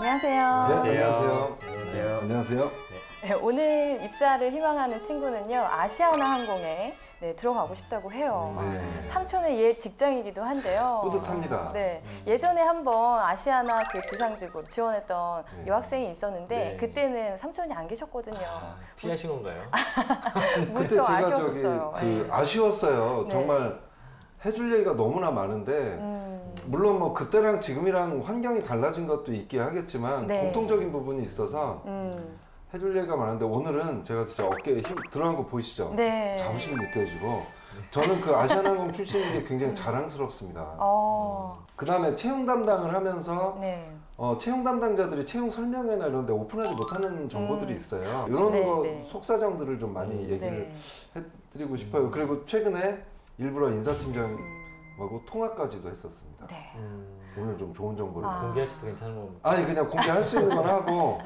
안녕하세요. 네, 안녕하세요. 안녕하세요. 안녕하세요. 네, 오늘 입사를 희망하는 친구는요, 아시아나 항공에 들어가고 싶다고 해요. 네. 삼촌의 옛 직장이기도 한데요. 뿌듯합니다. 네, 예전에 한번 아시아나 그 지상직으로 지원했던 네. 여학생이 있었는데 네. 그때는 삼촌이 안 계셨거든요. 피하신 건가요? 그때 무척 제가 아쉬웠었어요. 저기 아쉬웠어요. 네. 정말 해줄 얘기가 너무나 많은데 물론 뭐 그때랑 지금이랑 환경이 달라진 것도 있긴 하겠지만 네. 공통적인 부분이 있어서 해줄 얘기가 많은데 오늘은 제가 진짜 어깨에 힘 들어간 거 보이시죠? 네. 자부심이 느껴지고 저는 그 아시아나항공 출신인 게 굉장히 자랑스럽습니다. 그 다음에 채용 담당을 하면서 네. 채용 담당자들이 채용 설명회나 이런 데 오픈하지 못하는 정보들이 있어요. 이런 네, 거 네. 속사정들을 좀 많이 얘기를 네. 해드리고 싶어요. 그리고 최근에 일부러 인사팀장하고 통화까지도 했었습니다. 네. 오늘 좀 좋은 정보를. 공개하셔도 괜찮은 겁니다. 아니 그냥 공개할 수 있는 건 하고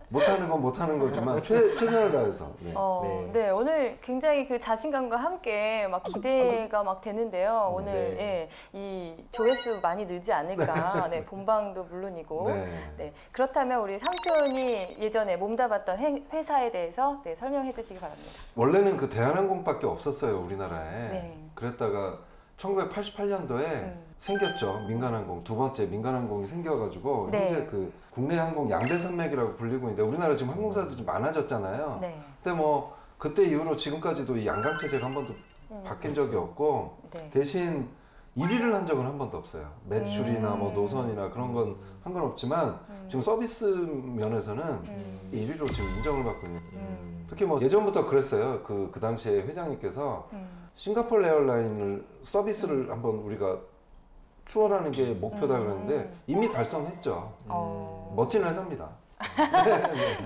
못하는 건 못하는 거지만 최선을 다해서. 네. 네. 네, 오늘 굉장히 그 자신감과 함께 막 기대가 막 되는데요. 오늘 네. 이 조회수 많이 늘지 않을까. 네, 본방도 물론이고. 네. 네, 그렇다면 우리 삼촌이 예전에 몸담았던 회사에 대해서 설명해 주시기 바랍니다. 원래는 그 대한항공밖에 없었어요 우리나라에. 네. 그랬다가 1988년도에 생겼죠. 민간항공 두 번째 민간항공이 생겨가지고 네. 현재 그 국내 항공 양대 산맥이라고 불리고 있는데 우리나라 지금 항공사들이 좀 많아졌잖아요. 네. 근데 뭐 그때 이후로 지금까지도 이 양강 체제가 한 번도 바뀐 적이 없고 네. 대신 1위를 한 적은 한 번도 없어요. 매출이나 뭐 노선이나 그런 건 상관없지만 지금 서비스 면에서는 1위로 지금 인정을 받고 있는. 특히 뭐 예전부터 그랬어요. 그 당시에 회장님께서 싱가포르 에어라인을 서비스를 한번 우리가 추월하는 게 목표다 그랬는데 이미 달성했죠. 멋진 회사입니다.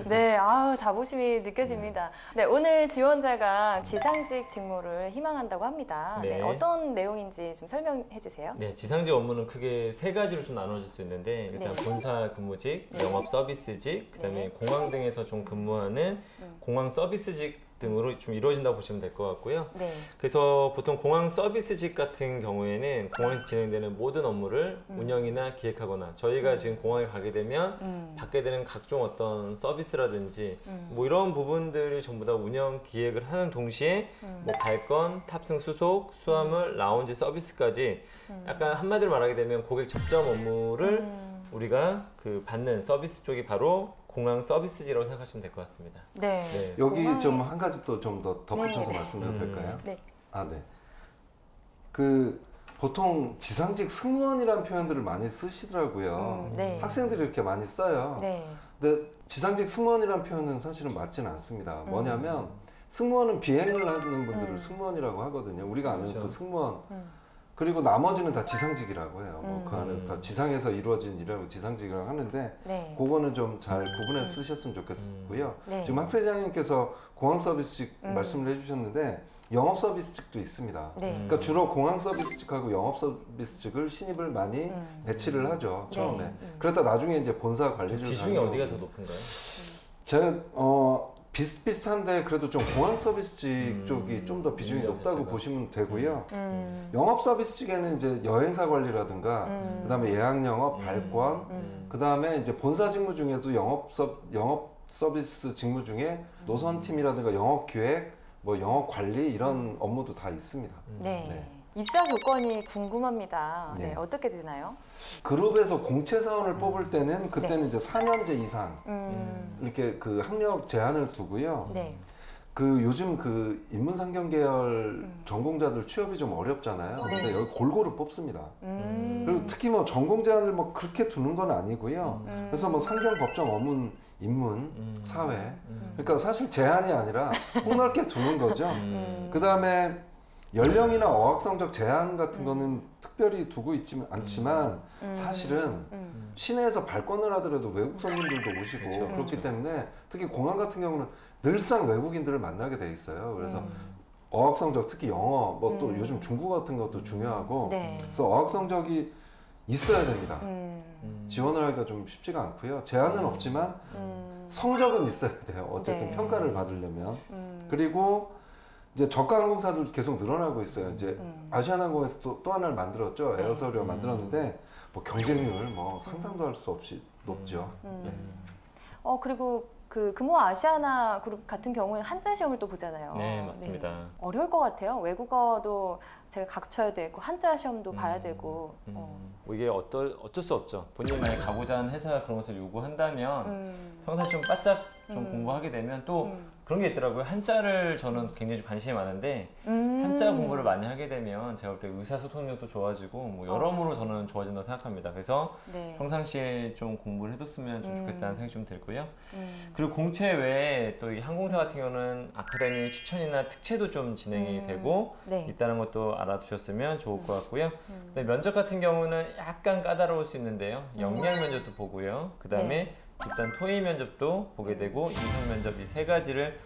네, 아우 자부심이 느껴집니다. 네, 오늘 지원자가 지상직 직무를 희망한다고 합니다. 네. 네. 어떤 내용인지 좀 설명해 주세요. 네, 지상직 업무는 크게 세 가지로 좀 나눠질 수 있는데 일단 네. 본사 근무직, 영업 서비스직, 그다음에 네. 공항 등에서 좀 근무하는 공항 서비스직 등으로 좀 이루어진다고 보시면 될 것 같고요. 네. 그래서 보통 공항 서비스직 같은 경우에는 공항에서 진행되는 모든 업무를 운영이나 기획하거나 저희가 지금 공항에 가게 되면 받게 되는 각종 어떤 서비스라든지 뭐 이런 부분들을 전부 다 운영 기획을 하는 동시에 뭐 발권, 탑승 수속, 수화물, 라운지 서비스까지 약간 한마디로 말하게 되면 고객 접점 업무를 우리가 그 받는 서비스 쪽이 바로 공항 서비스직이라고 생각하시면 될 것 같습니다. 네. 네. 여기 공항에- 좀 한 가지 또 좀 더 덧붙여서 네. 말씀드려도 될까요? 네. 아, 네. 그 보통 지상직 승무원이라는 표현들을 많이 쓰시더라고요. 네. 학생들이 이렇게 많이 써요. 네. 근데 지상직 승무원이라는 표현은 사실은 맞지는 않습니다. 뭐냐면 승무원은 비행을 하는 분들을 승무원이라고 하거든요. 우리가 아는 그렇죠. 그 승무원. 그리고 나머지는 다 지상직이라고 해요. 뭐 그 안에서 다 지상에서 이루어진 일이라고 지상직이라고 하는데 네. 그거는 좀 잘 구분해 쓰셨으면 좋겠고요. 네. 지금 학생장님께서 공항 서비스직 말씀을 해주셨는데 영업 서비스직도 있습니다. 네. 그러니까 주로 공항 서비스직하고 영업 서비스직을 신입을 많이 배치를 하죠 처음에. 네. 그러다 나중에 이제 본사 관리직을 비중이 가는 어디가 더 경우도 높은가요? 제가 비슷비슷한데 그래도 좀 공항 서비스직 쪽이 좀 더 비중이 인력 높다고 자체가. 보시면 되고요. 영업 서비스직에는 이제 여행사 관리라든가 그다음에 예약 영업, 발권, 그다음에 이제 본사 직무 중에도 영업 서비스 직무 중에 노선팀이라든가 영업 기획, 뭐 영업 관리 이런 업무도 다 있습니다. 네. 네. 입사 조건이 궁금합니다. 네. 네. 어떻게 되나요? 그룹에서 공채 사원을 뽑을 때는 그때는 이제 4년제 이상 이렇게 그 학력 제한을 두고요. 네. 그 요즘 그 인문상경 계열 전공자들 취업이 좀 어렵잖아요. 근데 여기 골고루 뽑습니다. 그리고 특히 뭐 전공 제한을 뭐 그렇게 두는 건 아니고요. 그래서 뭐 상경, 법정, 어문, 인문, 사회. 그러니까 사실 제한이 아니라 폭넓게 두는 거죠. 그 다음에 연령이나 어학 성적 제한 같은 거는 특별히 두고 있지 않지만 사실은 시내에서 발권을 하더라도 외국 손님들도 오시고 그쵸, 그렇기 그쵸. 때문에 특히 공항 같은 경우는 늘상 외국인들을 만나게 돼 있어요. 그래서 어학 성적 특히 영어 뭐 또 요즘 중국어 같은 것도 중요하고 네. 그래서 어학 성적이 있어야 됩니다. 지원을 하기가 좀 쉽지가 않고요. 제한은 없지만 성적은 있어야 돼요. 어쨌든 네. 평가를 받으려면. 그리고 이제 저가 항공사도 계속 늘어나고 있어요. 이제 아시아나항공에서 또 하나를 만들었죠. 에어서리어 만들었는데 뭐 경쟁률 뭐 상상도 할 수 없이 높죠. 그리고 그 금호 아시아나 그룹 같은 경우는 한자 시험을 또 보잖아요. 네, 맞습니다. 어려울 것 같아요. 외국어도 제가 각쳐야 되고 한자 시험도 봐야 되고. 뭐 이게 어쩔 수 없죠. 본인만이 가고자 하는 회사가 그런 것을 요구한다면 평소에 좀 바짝 좀 공부하게 되면 또 그런 게 있더라고요. 한자를 저는 굉장히 관심이 많은데 한자 공부를 많이 하게 되면 제가 볼 때 의사소통력도 좋아지고 뭐 여러모로 저는 좋아진다고 생각합니다. 그래서 네. 평상시에 좀 공부를 해뒀으면 좀 좋겠다는 생각이 좀 들고요. 그리고 공채 외에 또 이 항공사 같은 경우는 아카데미 추천이나 특채도 좀 진행이 되고 네. 있다는 것도 알아두셨으면 좋을 것 같고요. 근데 면접 같은 경우는 약간 까다로울 수 있는데요. 역량 면접도 보고요. 그 다음에 네. 집단 토의 면접도 보게 되고 인성 면접 이 세 가지를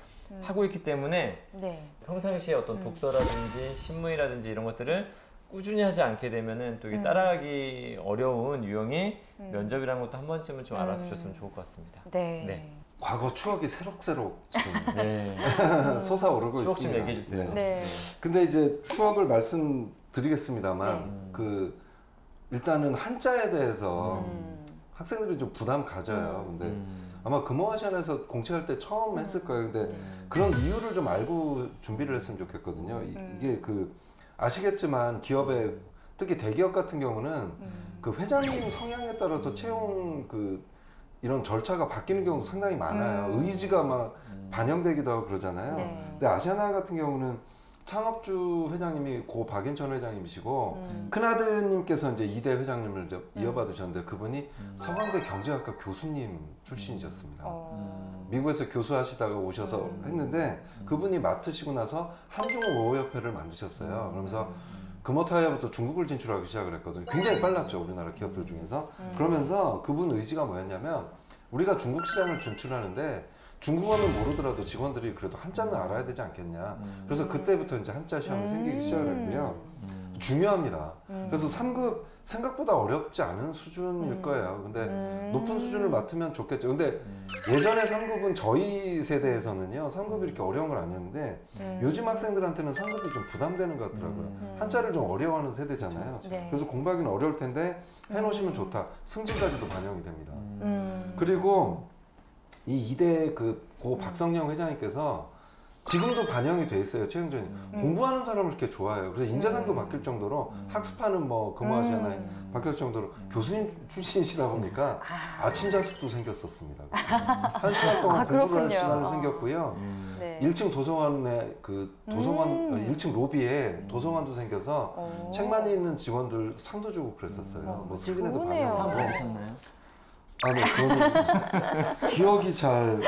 하고 있기 때문에 네. 평상시에 어떤 독서라든지 신문이라든지 이런 것들을 꾸준히 하지 않게 되면은 또 이게 따라가기 어려운 유형의 면접이라는 것도 한 번쯤은 좀 알아두셨으면 좋을 것 같습니다. 네. 네. 과거 추억이 새록새록 지금 네. 솟아오르고 추억 좀 있습니다. 얘기해 주세요. 네. 근데 이제 추억을 말씀드리겠습니다만 그 일단은 한자에 대해서 학생들이 좀 부담 가져요. 근데 아마 금호아시안에서 공채할 때 처음 했을 거예요. 근데 그런 이유를 좀 알고 준비를 했으면 좋겠거든요. 이게 그 아시겠지만 기업의 특히 대기업 같은 경우는 그 회장님 성향에 따라서 채용 그 이런 절차가 바뀌는 경우도 상당히 많아요. 의지가 막 반영되기도 하고 그러잖아요. 네. 근데 아시아나 같은 경우는 창업주 회장님이 고 박인천 회장님이시고 큰아드님께서 이제 이대 회장님을 이제 이어받으셨는데 그분이 서강대 경제학과 교수님 출신이셨습니다. 미국에서 교수하시다가 오셔서 했는데 그분이 맡으시고 나서 한중호협회를 만드셨어요. 그러면서 금호타이어부터 중국을 진출하기 시작을 했거든요. 굉장히 빨랐죠, 우리나라 기업들 중에서. 그러면서 그분 의지가 뭐였냐면 우리가 중국 시장을 진출하는데 중국어는 모르더라도 직원들이 그래도 한자는 알아야 되지 않겠냐. 그래서 그때부터 이제 한자 시험이 생기기 시작을 했고요. 중요합니다. 그래서 3급 생각보다 어렵지 않은 수준일 거예요. 근데 높은 수준을 맡으면 좋겠죠. 근데 예전에 3급은 저희 세대에서는요, 3급이 이렇게 어려운 건 아니었는데 요즘 학생들한테는 3급이 좀 부담되는 것 같더라고요. 한자를 좀 어려워하는 세대잖아요. 네. 그래서 공부하기는 어려울 텐데 해놓으시면 좋다. 승진까지도 반영이 됩니다. 그리고 이 이대 고 박성영 회장님께서 지금도 반영이 돼 있어요. 채용전이 공부하는 사람을 이렇게 좋아해요. 그래서 인재상도 바뀔 정도로 학습하는 뭐 금호아시아나에 바뀔 정도로 교수님 출신이시다 보니까 아침 자습도 생겼었습니다. 1시간 동안 공부를 할 시간이 생겼고요. 네. 1층 도서관에 그 도서관 1층 로비에 도서관도 생겨서 책 많이 있는 직원들 상도 주고 그랬었어요. 뭐 승진에도 좋으네요. 반영하고. 보셨나요? 아, 네, 그거는 기억이 잘. 네.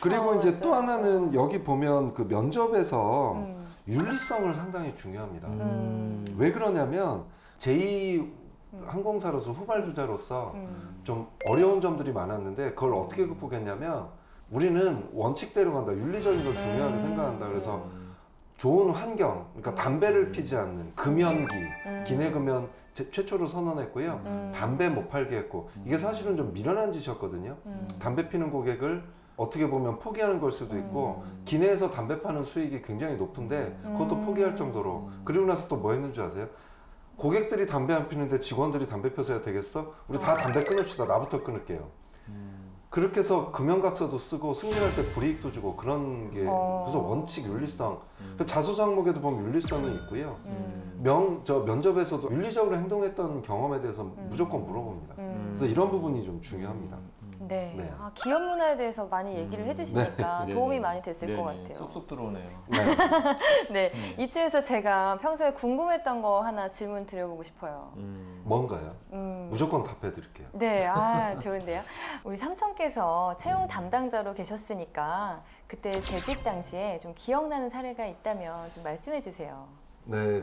그리고 이제 맞아요. 또 하나는 여기 보면 그 면접에서 윤리성을 상당히 중요합니다. 왜 그러냐면 제2 항공사로서 후발주자로서 좀 어려운 점들이 많았는데 그걸 어떻게 극복했냐면 우리는 원칙대로 간다. 윤리적인 걸 중요하게 생각한다. 그래서 좋은 환경, 그러니까 담배를 피지 않는 금연기, 기내금연 최초로 선언했고요. 담배 못 팔게 했고 이게 사실은 좀 미련한 짓이었거든요. 담배 피는 고객을 어떻게 보면 포기하는 걸 수도 있고 기내에서 담배 파는 수익이 굉장히 높은데 그것도 포기할 정도로. 그리고 나서 또 뭐 했는 줄 아세요? 고객들이 담배 안 피는데 직원들이 담배 펴서야 되겠어? 우리 다 담배 끊읍시다. 나부터 끊을게요. 그렇게 해서 금연각서도 쓰고 승진할 때 불이익도 주고 그런 게 그래서 원칙 윤리성. 자소서 항목에도 보면 윤리성이 있고요. 면접에서도 윤리적으로 행동했던 경험에 대해서 무조건 물어봅니다. 그래서 이런 부분이 좀 중요합니다. 네. 네. 아, 기업 문화에 대해서 많이 얘기를 해주시니까 네. 도움이 네네. 많이 됐을 것 같아요. 쏙쏙 들어오네요. 네. 이쯤에서 제가 평소에 궁금했던 거 하나 질문 드려보고 싶어요. 뭔가요? 무조건 답해 드릴게요. 네, 좋은데요. 우리 삼촌께서 채용 담당자로 계셨으니까 그때 재직 당시에 좀 기억나는 사례가 있다면 좀 말씀해 주세요. 네,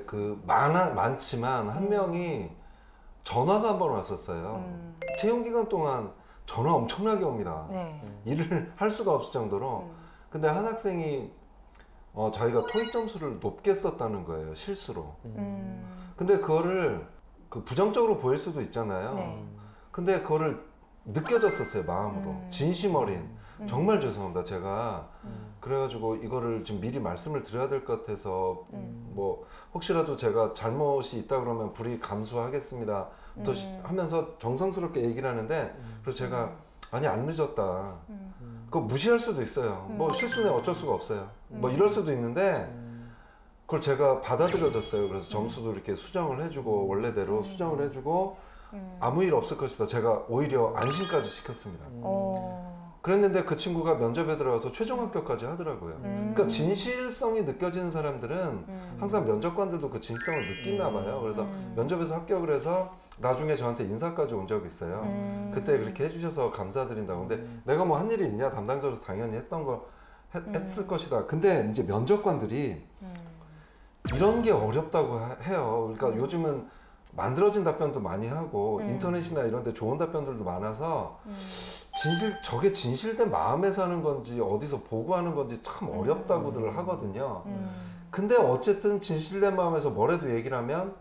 많지만 한 명이 전화가 한 번 왔었어요. 채용 기간 동안 전화 엄청나게 옵니다. 네. 일을 할 수가 없을 정도로. 근데 한 학생이 자기가 토익 점수를 높게 썼다는 거예요, 실수로. 근데 그거를 부정적으로 보일 수도 있잖아요. 네. 근데 그거를 느껴졌었어요, 마음으로. 진심 어린. 정말 죄송합니다. 제가 그래가지고 이거를 지금 미리 말씀을 드려야 될 것 같아서 뭐 혹시라도 제가 잘못이 있다 그러면 불이익 감수하겠습니다. 또 하면서 정성스럽게 얘기를 하는데 그래서 제가 아니 안 늦었다. 그거 무시할 수도 있어요. 뭐 실수는 어쩔 수가 없어요. 뭐 이럴 수도 있는데 그걸 제가 받아들여졌어요. 그래서 점수도 이렇게 수정을 해주고 원래대로 수정을 해주고 아무 일 없을 것이다. 제가 오히려 안심까지 시켰습니다. 그랬는데 그 친구가 면접에 들어가서 최종 합격까지 하더라고요. 그러니까 진실성이 느껴지는 사람들은 항상 면접관들도 그 진실성을 느끼나 봐요. 그래서 면접에서 합격을 해서 나중에 저한테 인사까지 온 적이 있어요. 그때 그렇게 해주셔서 감사드린다고. 근데 내가 뭐 한 일이 있냐? 담당자로서 당연히 했던 거 했을 것이다. 근데 이제 면접관들이 이런 게 어렵다고 해요. 그러니까 요즘은 만들어진 답변도 많이 하고 인터넷이나 이런 데 좋은 답변들도 많아서 저게 진실된 마음에서 하는 건지 어디서 보고 하는 건지 참 어렵다고들 하거든요. 근데 어쨌든 진실된 마음에서 뭐라도 얘기를 하면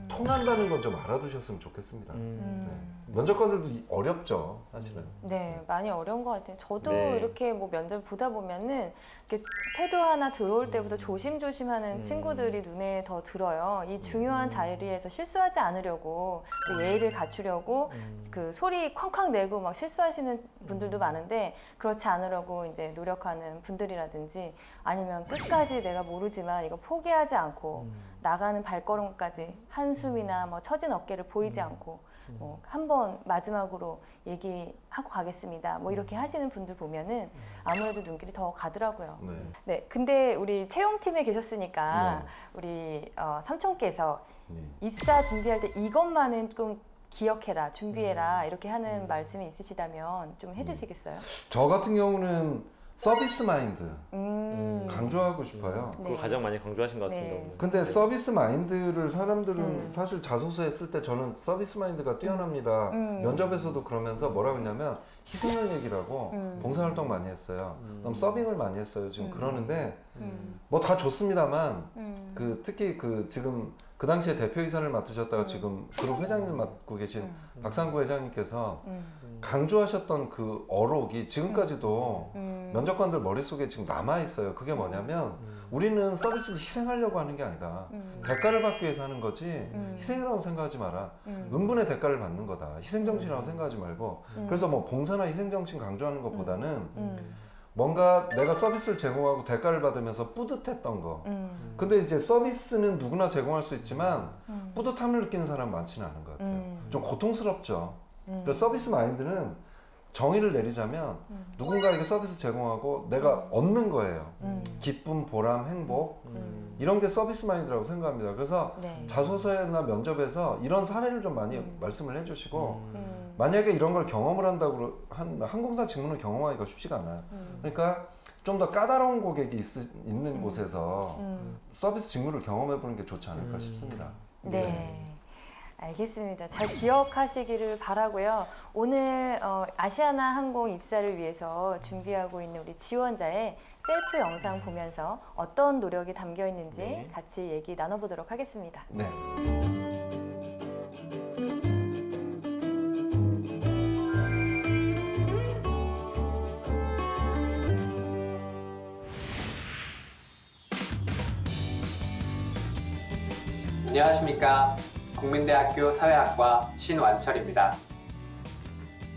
통한다는 건 좀 알아두셨으면 좋겠습니다. 네. 면접관들도 어렵죠, 사실은. 네, 많이 어려운 것 같아요. 저도 네. 이렇게 뭐 면접 보다 보면은 이렇게 태도 하나 들어올 때부터 조심조심하는 친구들이 눈에 더 들어요. 이 중요한 자리에서 실수하지 않으려고 또 예의를 갖추려고 그 소리 쾅쾅 내고 막 실수하시는 분들도 많은데 그렇지 않으려고 이제 노력하는 분들이라든지 아니면 끝까지 내가 모르지만 이거 포기하지 않고 나가는 발걸음까지 한숨이나 뭐 처진 어깨를 보이지 않고 뭐 한번 마지막으로 얘기하고 가겠습니다. 뭐 이렇게 하시는 분들 보면은 아무래도 눈길이 더 가더라고요. 네. 네, 근데 우리 채용팀에 계셨으니까 네. 우리 삼촌께서 네. 입사 준비할 때 이것만은 좀 기억해라, 준비해라 이렇게 하는 말씀이 있으시다면 좀 해주시겠어요? 저 같은 경우는 서비스 마인드 강조하고 싶어요. 네. 그걸 가장 많이 강조하신 것 같습니다. 네. 오늘. 근데 서비스 마인드를 사람들은 사실 자소서에 쓸 때 저는 서비스 마인드가 뛰어납니다. 면접에서도 그러면서 뭐라고 했냐면 희생을 얘기를 하고 봉사활동 많이 했어요. 그다음 서빙을 많이 했어요. 지금 그러는데 뭐 다 좋습니다만 그 특히 그 지금 그 당시에 대표이사를 맡으셨다가 지금 그룹 회장님 맡고 계신 박상구 회장님께서 강조하셨던 그 어록이 지금까지도 면접관들 머릿속에 지금 남아있어요. 그게 뭐냐면 우리는 서비스를 희생하려고 하는 게 아니다. 대가를 받기 위해서 하는 거지 희생이라고 생각하지 마라. 은분의 대가를 받는 거다. 희생정신이라고 생각하지 말고 그래서 뭐 봉사나 희생정신 강조하는 것보다는 뭔가 내가 서비스를 제공하고 대가를 받으면서 뿌듯했던 거. 근데 이제 서비스는 누구나 제공할 수 있지만 뿌듯함을 느끼는 사람 많지는 않은 것 같아요. 좀 고통스럽죠. 그래서 서비스 마인드는 정의를 내리자면 누군가에게 서비스를 제공하고 내가 얻는 거예요. 기쁨, 보람, 행복 이런 게 서비스 마인드라고 생각합니다. 그래서 네. 자소서나 면접에서 이런 사례를 좀 많이 말씀을 해주시고 만약에 이런 걸 경험을 한다고 항공사 직무를 경험하기가 쉽지가 않아요. 그러니까 좀 더 까다로운 고객이 있는 곳에서 서비스 직무를 경험해보는 게 좋지 않을까 싶습니다. 네. 알겠습니다. 잘 기억하시기를 바라고요. 오늘 아시아나 항공 입사를 위해서 준비하고 있는 우리 지원자의 셀프 영상 보면서 어떤 노력이 담겨 있는지 네. 같이 얘기 나눠보도록 하겠습니다. 네. 안녕하십니까. 국민대학교 사회학과 신완철입니다.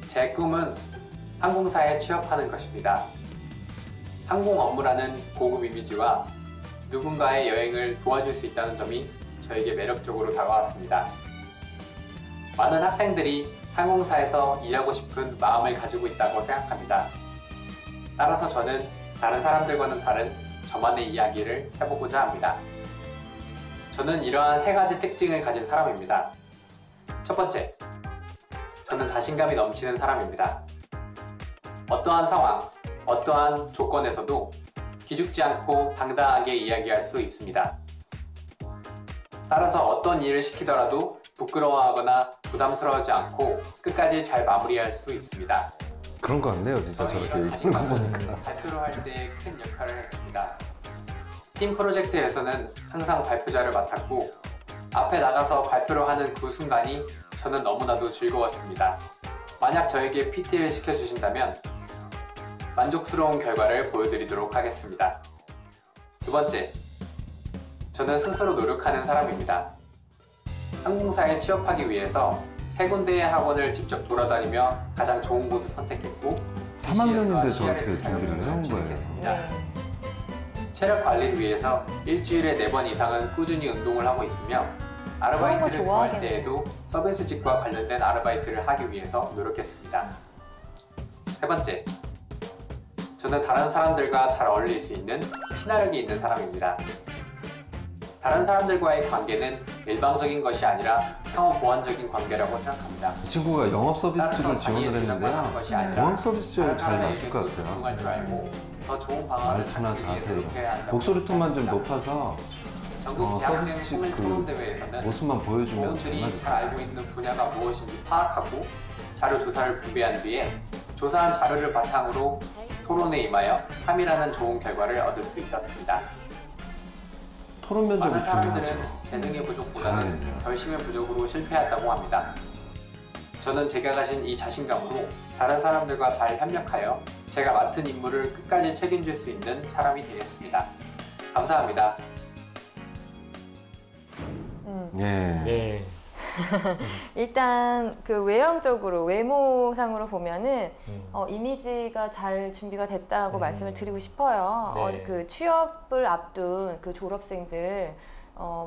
제 꿈은 항공사에 취업하는 것입니다. 항공 업무라는 고급 이미지와 누군가의 여행을 도와줄 수 있다는 점이 저에게 매력적으로 다가왔습니다. 많은 학생들이 항공사에서 일하고 싶은 마음을 가지고 있다고 생각합니다. 따라서 저는 다른 사람들과는 다른 저만의 이야기를 해보고자 합니다. 저는 이러한 세 가지 특징을 가진 사람입니다. 첫 번째, 저는 자신감이 넘치는 사람입니다. 어떠한 상황, 어떠한 조건에서도 기죽지 않고 당당하게 이야기할 수 있습니다. 따라서 어떤 일을 시키더라도 부끄러워하거나 부담스러워하지 않고 끝까지 잘 마무리할 수 있습니다. 그런 거 같네요, 진짜 저의 저렇게 이런 얘기하는 거 보니까. 자신감은 발표를 할 때 큰 역할을 했습니다. 팀 프로젝트에서는 항상 발표자를 맡았고 앞에 나가서 발표를 하는 그 순간이 저는 너무나도 즐거웠습니다. 만약 저에게 PT를 시켜주신다면 만족스러운 결과를 보여드리도록 하겠습니다. 두 번째, 저는 스스로 노력하는 사람입니다. 항공사에 취업하기 위해서 3군데의 학원을 직접 돌아다니며 가장 좋은 곳을 선택했고 3학년인데 CS와 저렇게 CRS 준비를 자격증을 해온 거예요. 취득했습니다. 체력 관리를 위해서 일주일에 4번 이상은 꾸준히 운동을 하고 있으며 아르바이트를 그런 거 구할 좋아하겠네요. 때에도 서비스직과 관련된 아르바이트를 하기 위해서 노력했습니다. 세 번째, 저는 다른 사람들과 잘 어울릴 수 있는 친화력이 있는 사람입니다. 다른 사람들과의 관계는 일방적인 것이 아니라 상호 보완적인 관계라고 생각합니다. 이 친구가 영업 서비스직을 따라서 지원을 자기의 주장만 하는 것이 했는데요. 아니라 공항 서비스직을 잘 다른 맞을 사람의 것 의견도 같아요. 존중할 줄 알고 더 좋은 방안을 말투나 찾기 위해 자세, 노력해야 한다고 목소리 톤만 좀 생각합니다. 높아서 전국 대학생 서비스직 꿈을 그 토론 대회에서는 모습만 보여주면 조원들이 정말 잘 알고 있는 분야가 무엇인지 파악하고 자료 조사를 분배한 뒤에 조사한 자료를 바탕으로 토론에 임하여 3이라는 좋은 결과를 얻을 수 있었습니다. 토론 면접이 많은 사람들은 중요하죠. 재능의 부족보다는 잘하겠네요. 결심의 부족으로 실패한다고 합니다. 저는 제가 가진 이 자신감으로 다른 사람들과 잘 협력하여 제가 맡은 임무를 끝까지 책임질 수 있는 사람이 되겠습니다. 감사합니다. 예. 네. 일단 그 외형적으로 외모상으로 보면은 이미지가 잘 준비가 됐다고 말씀을 드리고 싶어요. 네. 그 취업을 앞둔 그 졸업생들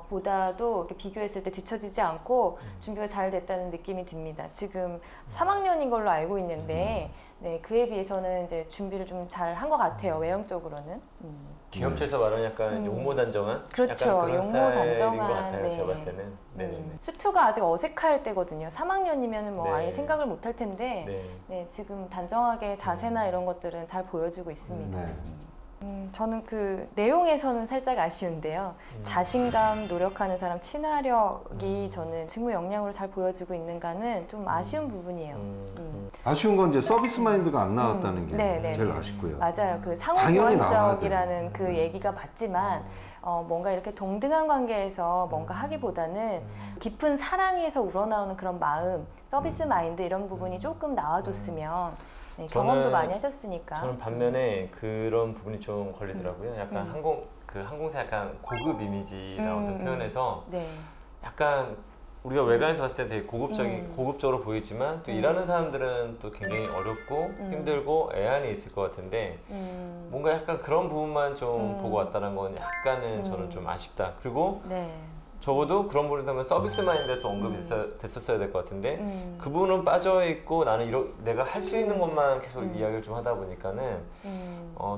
보다도 이렇게 비교했을 때 뒤처지지 않고 준비가 잘 됐다는 느낌이 듭니다. 지금 3학년인 걸로 알고 있는데 네, 그에 비해서는 이제 준비를 좀 잘 한 것 같아요. 외형적으로는. 기업체에서 말하는 약간 용모단정한 그렇죠. 약간 그런 스타일인 것 용모단정한, 같아요. 네. 제가 봤을 때는. 네네네. 수투가 아직 어색할 때거든요. 3학년이면 뭐 네. 아예 생각을 못 할 텐데 네. 네, 지금 단정하게 자세나 이런 것들은 잘 보여주고 있습니다. 네. 저는 그 내용에서는 살짝 아쉬운데요. 자신감, 노력하는 사람, 친화력이 저는 직무 역량으로 잘 보여주고 있는가는 좀 아쉬운 부분이에요. 아쉬운 건 이제 서비스 마인드가 안 나왔다는 게 네, 네, 제일 네. 아쉽고요. 맞아요. 그 당연히 나와야 상호보완적이라는 그 얘기가 맞지만 뭔가 이렇게 동등한 관계에서 뭔가 하기보다는 깊은 사랑에서 우러나오는 그런 마음, 서비스 마인드 이런 부분이 조금 나와줬으면 네, 경험도 많이 하셨으니까. 저는 반면에 그런 부분이 좀 걸리더라고요. 약간 항공사 약간 고급 이미지라고 어떤 표현해서 네. 약간 우리가 외관에서 봤을 때 되게 고급적으로 보이지만 또 일하는 사람들은 또 굉장히 어렵고 힘들고 애환이 있을 것 같은데 뭔가 약간 그런 부분만 좀 보고 왔다는 건 약간은 저는 좀 아쉽다. 그리고 네. 적어도 그런 부분을 하면 서비스 마인드에 또 언급이 됐었어야 될 것 같은데 그 부분은 빠져있고 나는 내가 할 수 있는 것만 계속 이야기를 좀 하다 보니까는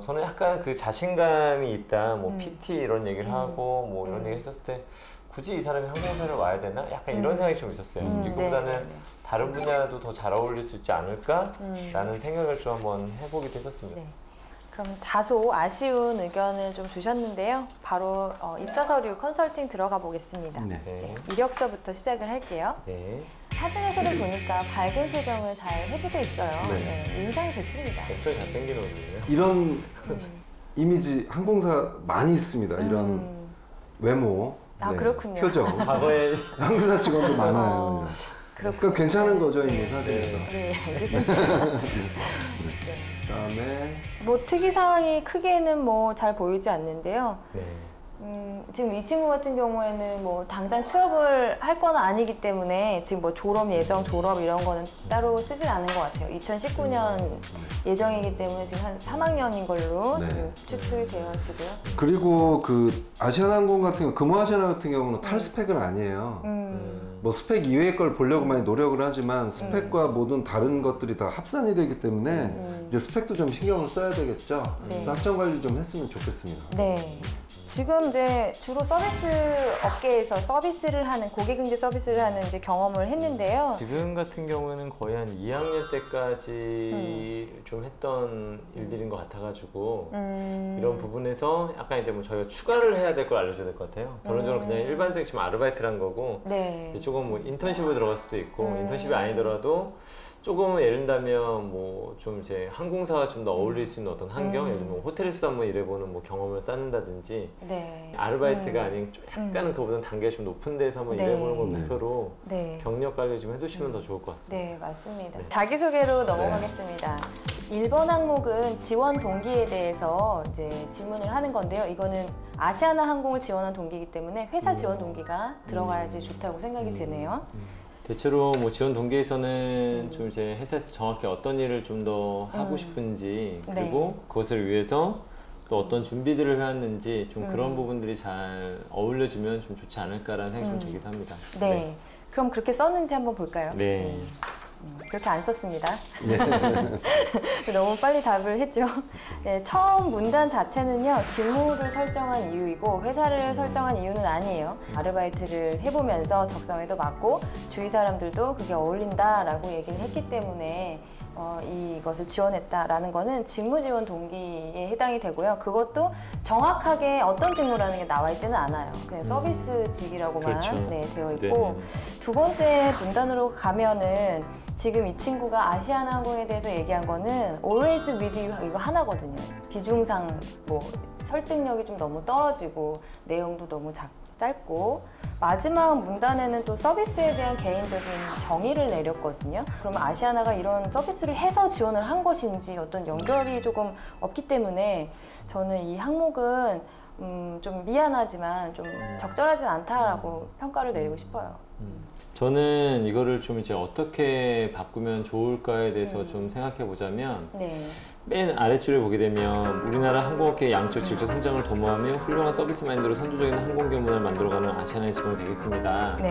저는 약간 그 자신감이 있다 뭐 PT 이런 얘기를 하고 뭐 이런 얘기 했었을 때 굳이 이 사람이 항공사를 와야 되나? 약간 이런 생각이 좀 있었어요. 이거보다는 네. 다른 분야도 더 잘 어울릴 수 있지 않을까? 라는 생각을 좀 한번 해보기도 했었습니다. 네. 그럼 다소 아쉬운 의견을 좀 주셨는데요. 바로 입사 서류 컨설팅 들어가 보겠습니다. 네. 네. 이력서부터 시작을 할게요. 네. 사진에서도 보니까 밝은 표정을 잘 해주고 있어요. 네. 네, 인상이 좋습니다. 엄청 잘생긴 얼굴이에요. 이런 이미지 항공사 많이 있습니다. 이런 외모, 아, 그렇군요. 표정. 과거에 항공사 직원도 많아요. 그렇군요. 그러니까 괜찮은 거죠, 이미 사진에서. 네, 알겠습니다. 그다음에 뭐 특이 사항이 크게는 뭐 잘 보이지 않는데요. 네. 지금 이 친구 같은 경우에는 뭐 당장 취업을 할 건 아니기 때문에 지금 뭐 졸업 예정, 졸업 이런 거는 따로 쓰진 않은 것 같아요. 2019년 예정이기 때문에 지금 한 3학년인 걸로 네. 지금 추측이 되어지고요. 그리고 그 아시아나항공 같은 경우, 금호아시아나 같은 경우는 탈스펙은 아니에요. 뭐 스펙 이외의 걸 보려고 많이 노력을 하지만 스펙과 모든 다른 것들이 다 합산이 되기 때문에 이제 스펙도 좀 신경을 써야 되겠죠. 그래서 학점 관리 좀 했으면 좋겠습니다. 네. 지금 이제 주로 서비스 업계에서 서비스를 하는 고객응대 서비스를 하는 이제 경험을 했는데요. 지금 같은 경우에는 거의 한 2학년 때까지 좀 했던 일들인 것 같아가지고 이런 부분에서 약간 이제 뭐 저희가 추가를 해야 될 걸 알려줘야 될 것 같아요. 결론적으로 그냥 일반적인 지금 아르바이트를 한 거고 네. 이쪽은 뭐 인턴십으로 들어갈 수도 있고 인턴십이 아니더라도 조금 예를 들면 뭐 좀 이제 항공사와 좀 더 어울릴 수 있는 어떤 환경, 예를 들면 호텔에서도 한번 일해보는 뭐 경험을 쌓는다든지 네. 아르바이트가 아닌 약간은 그보다는 단계가 좀 높은 데서 한번 네. 일해보는 걸 목표로 네. 경력 관리 좀 해두시면 더 좋을 것 같습니다. 네, 맞습니다. 네. 자기소개로 넘어가겠습니다. 1번 항목은 지원 동기에 대해서 이제 질문을 하는 건데요. 이거는 아시아나 항공을 지원한 동기이기 때문에 회사 지원 동기가 들어가야지 좋다고 생각이 드네요. 대체로 뭐 지원 동기에서는 좀 이제 회사에서 정확히 어떤 일을 좀 더 하고 싶은지, 그리고 그것을 위해서 또 어떤 준비들을 해왔는지 좀 그런 부분들이 잘 어울려지면 좀 좋지 않을까라는 생각이 좀 들기도 합니다. 네. 그럼 그렇게 썼는지 한번 볼까요? 네. 그렇게 안 썼습니다. 너무 빨리 답을 했죠. 네, 처음 문단 자체는요, 직무를 설정한 이유이고 회사를 설정한 이유는 아니에요. 아르바이트를 해보면서 적성에도 맞고 주위 사람들도 그게 어울린다라고 얘기를 했기 때문에 이것을 지원했다라는 거는 직무 지원 동기에 해당이 되고요. 그것도 정확하게 어떤 직무라는 게 나와 있지는 않아요. 그냥 서비스직이라고만 그렇죠. 네, 되어 있고 네네. 두 번째 문단으로 가면은 지금 이 친구가 아시아나항공에 대해서 얘기한 거는 always with you 이거 하나거든요. 비중상 뭐 설득력이 좀 너무 떨어지고 내용도 너무 짧고 마지막 문단에는 또 서비스에 대한 개인적인 정의를 내렸거든요. 그러면 아시아나가 이런 서비스를 해서 지원을 한 것인지 어떤 연결이 조금 없기 때문에 저는 이 항목은 좀 미안하지만 좀 적절하진 않다라고 평가를 내리고 싶어요. 저는 이거를 좀 이제 어떻게 바꾸면 좋을까에 대해서 좀 생각해 보자면 네. 맨 아래줄에 보게 되면 우리나라 항공업계의 양적 질적 성장을 도모하며 훌륭한 서비스 마인드로 선도적인 항공기업 문화를 만들어가는 아시아나의 직원이 되겠습니다. 네.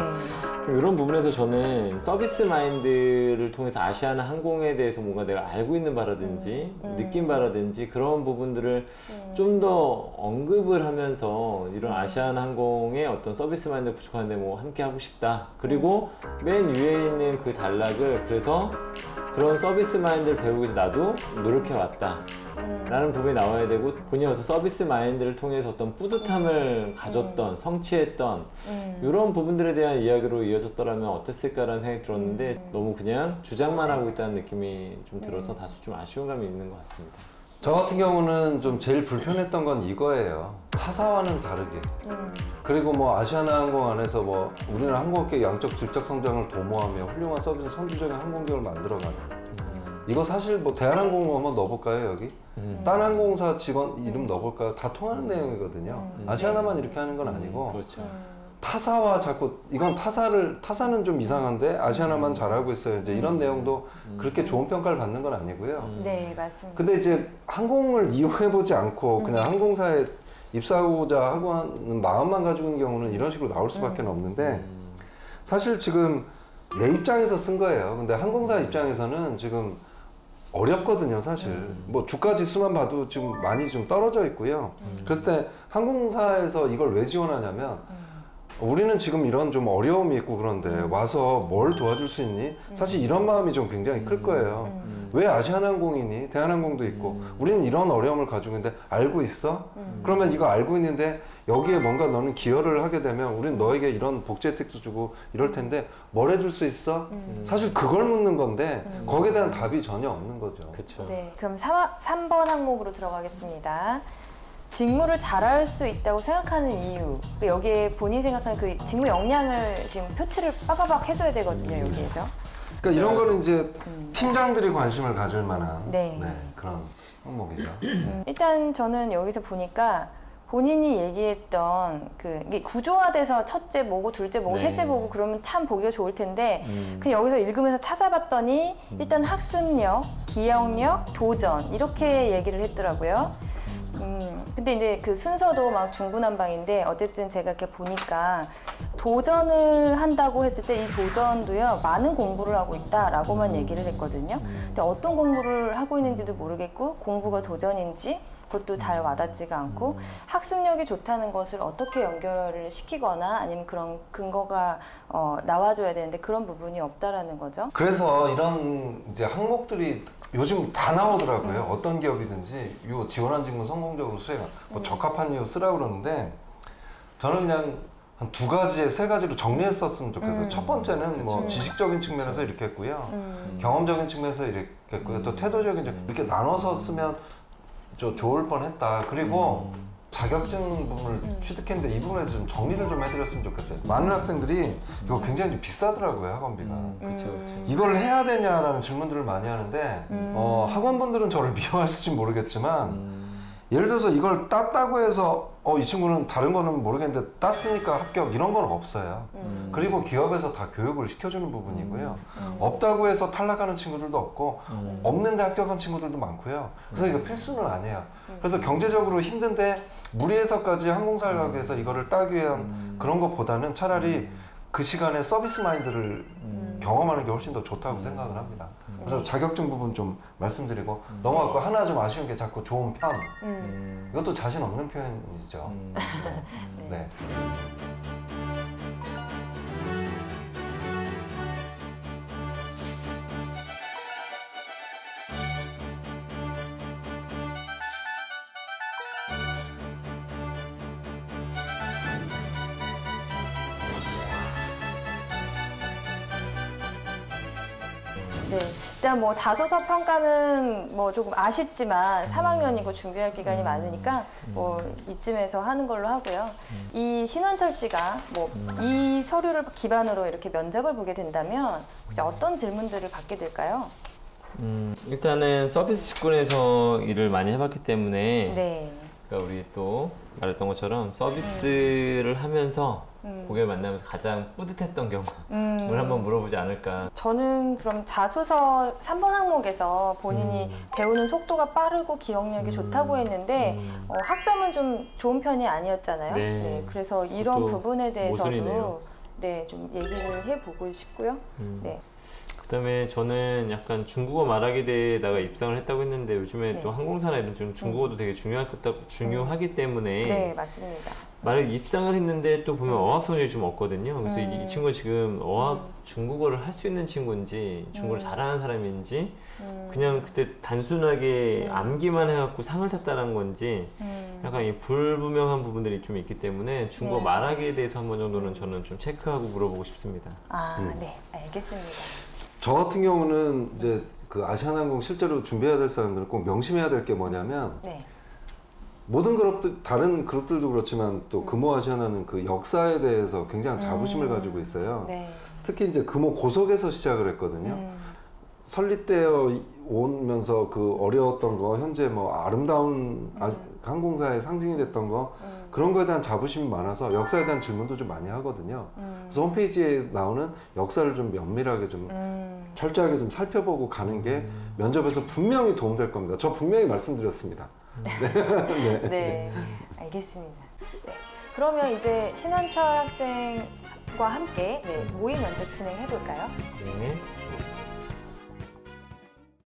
좀 이런 부분에서 저는 서비스 마인드를 통해서 아시아나 항공에 대해서 뭔가 내가 알고 있는 바라든지 느낀 바라든지 그런 부분들을 좀 더 언급을 하면서 이런 아시아나 항공의 어떤 서비스 마인드를 구축하는데 뭐 함께 하고 싶다. 그리고 맨 위에 있는 그 단락을 그래서 그런 서비스 마인드를 배우기 위해서 나도 노력해 왔다 라는 부분이 나와야 되고 본인이 어서 서비스 마인드를 통해서 어떤 뿌듯함을 가졌던 성취했던 이런 부분들에 대한 이야기로 이어졌더라면 어땠을까라는 생각이 들었는데 너무 그냥 주장만 하고 있다는 느낌이 좀 들어서 다소 좀 아쉬운 감이 있는 것 같습니다. 저 같은 경우는 좀 제일 불편했던 건 이거예요. 타사와는 다르게. 그리고 뭐 아시아나항공 안에서 뭐 우리나라 항공업계 양적 질적 성장을 도모하며 훌륭한 서비스 선두적인 항공기업을 만들어가는. 이거 사실 뭐 대한항공 한번 넣어볼까요 여기? 딴 항공사 직원 이름 넣어볼까요? 다 통하는 내용이거든요. 아시아나만 이렇게 하는 건 아니고. 그렇죠. 타사와 자꾸 이건 타사는 좀 이상한데 아시아나만 잘하고 있어요. 이제 이런 내용도 그렇게 좋은 평가를 받는 건 아니고요. 네, 맞습니다. 근데 이제 항공을 이용해보지 않고 그냥 항공사에 입사하고자 하고 하는 마음만 가지고 있는 경우는 이런 식으로 나올 수밖에 없는데 사실 지금 내 입장에서 쓴 거예요. 근데 항공사 입장에서는 지금 어렵거든요, 사실. 뭐 주가 지수만 봐도 지금 많이 좀 떨어져 있고요. 그랬을 때 항공사에서 이걸 왜 지원하냐면 우리는 지금 이런 좀 어려움이 있고 그런데 와서 뭘 도와줄 수 있니? 사실 이런 마음이 좀 굉장히 클 거예요. 왜 아시아나항공이니? 대한항공도 있고 우리는 이런 어려움을 가지고 있는데 알고 있어? 그러면 이거 알고 있는데 여기에 뭔가 너는 기여를 하게 되면 우리는 너에게 이런 복지 혜택도 주고 이럴 텐데 뭘 해줄 수 있어? 사실 그걸 묻는 건데 거기에 대한 답이 전혀 없는 거죠. 그렇죠. 네, 그럼 3번 항목으로 들어가겠습니다. 직무를 잘할 수 있다고 생각하는 이유. 여기에 본인이 생각하는 그 직무 역량을 지금 표출을 빠바박 해줘야 되거든요, 여기에서. 그러니까 이런 거는 이제 팀장들이 관심을 가질 만한 네. 그런 항목이죠. 일단 저는 여기서 보니까 본인이 얘기했던 이게 구조화돼서 첫째 뭐고 둘째 뭐고 네. 셋째 뭐고 그러면 참 보기가 좋을 텐데 그냥 여기서 읽으면서 찾아봤더니 일단 학습력, 기억력, 도전 이렇게 얘기를 했더라고요. 근데 이제 그 순서도 막 중구난방인데 어쨌든 제가 이렇게 보니까 도전을 한다고 했을 때 이 도전도요 많은 공부를 하고 있다라고만 얘기를 했거든요. 근데 어떤 공부를 하고 있는지도 모르겠고 공부가 도전인지 그것도 잘 와닿지가 않고 학습력이 좋다는 것을 어떻게 연결을 시키거나 아니면 그런 근거가 나와줘야 되는데 그런 부분이 없다라는 거죠. 그래서 이런 이제 항목들이 요즘 다 나오더라고요. 어떤 기업이든지 요 지원한 직무 성공적으로 수행, 뭐 적합한 이유 쓰라고 그러는데 저는 그냥 한 2가지에 3가지로 정리했었으면 좋겠어요. 첫 번째는 뭐 지식적인 측면에서 이렇게 했고요. 경험적인 측면에서 이렇게 했고요. 또 태도적인 이렇게 나눠서 쓰면 좀 좋을 뻔했다. 그리고 자격증 부분을 취득했는데 이 부분에 좀 정리를 좀 해드렸으면 좋겠어요. 많은 학생들이 이거 굉장히 좀 비싸더라고요, 학원비가. 그렇죠, 그렇죠. 이걸 해야 되냐라는 질문들을 많이 하는데 학원분들은 저를 미워하실지 모르겠지만 예를 들어서 이걸 땄다고 해서 이 친구는 다른 거는 모르겠는데 땄으니까 합격 이런 건 없어요. 그리고 기업에서 다 교육을 시켜주는 부분이고요. 없다고 해서 탈락하는 친구들도 없고 없는데 합격한 친구들도 많고요. 그래서 이거 필수는 아니에요. 그래서 경제적으로 힘든데 무리해서까지 항공사를 가기 위해서 이거를 따기 위한 그런 것보다는 차라리 그 시간에 서비스 마인드를 경험하는 게 훨씬 더 좋다고 생각을 합니다. 그래서 자격증 부분 좀 말씀드리고 넘어갔고 하나 좀 아쉬운 게 자꾸 좋은 편. 이것도 자신 없는 표현이죠. 네. 네, 일단 뭐 자소서 평가는 뭐 조금 아쉽지만 3학년이고 준비할 기간이 많으니까 뭐 이쯤에서 하는 걸로 하고요. 이 신원철 씨가 뭐 이 서류를 기반으로 이렇게 면접을 보게 된다면 혹시 어떤 질문들을 받게 될까요? 일단은 서비스 직군에서 일을 많이 해봤기 때문에 네. 그러니까 우리 또 말했던 것처럼 서비스를 하면서 고객을 만나면서 가장 뿌듯했던 경험을 한번 물어보지 않을까. 저는 그럼 자소서 3번 항목에서 본인이 배우는 속도가 빠르고 기억력이 좋다고 했는데 학점은 좀 좋은 편이 아니었잖아요. 네. 네, 그래서 이런 그것도 부분에 대해서도 모순이네요. 네, 좀 얘기를 해보고 싶고요. 네. 그다음에 저는 약간 중국어 말하기 대회에다가 입상을 했다고 했는데 요즘에 네. 또 항공사나 이런 좀 중국어도 되게 중요하기 때문에 네, 맞습니다. 만약 입상을 했는데 또 보면 어학 성적이 좀 없거든요. 그래서 이 친구가 지금 어학 중국어를 할 수 있는 친구인지 중국어를 잘하는 사람인지 그냥 그때 단순하게 암기만 해갖고 상을 탔다는 건지 약간 이 불분명한 부분들이 좀 있기 때문에 중국어 네. 말하기에 대해서 한 번 정도는 저는 좀 체크하고 물어보고 싶습니다. 아, 네, 알겠습니다. 저 같은 경우는 이제 그 아시아나항공 실제로 준비해야 될 사람들은 꼭 명심해야 될 게 뭐냐면 네. 모든 그룹들, 다른 그룹들도 그렇지만 또 금호 아시아나는 그 역사에 대해서 굉장한 자부심을 가지고 있어요. 네. 특히 이제 금호 고속에서 시작을 했거든요. 설립되어 오면서 그 어려웠던 거, 현재 뭐 아름다운 항공사의 상징이 됐던 거, 그런 거에 대한 자부심이 많아서 역사에 대한 질문도 좀 많이 하거든요. 그래서 홈페이지에 나오는 역사를 좀 면밀하게 좀 철저하게 좀 살펴보고 가는 게 면접에서 분명히 도움될 겁니다. 저 분명히 말씀드렸습니다. 네. 네, 알겠습니다. 네. 그러면 이제 신원철 학생과 함께 네, 모의 면접 진행해 볼까요? 네.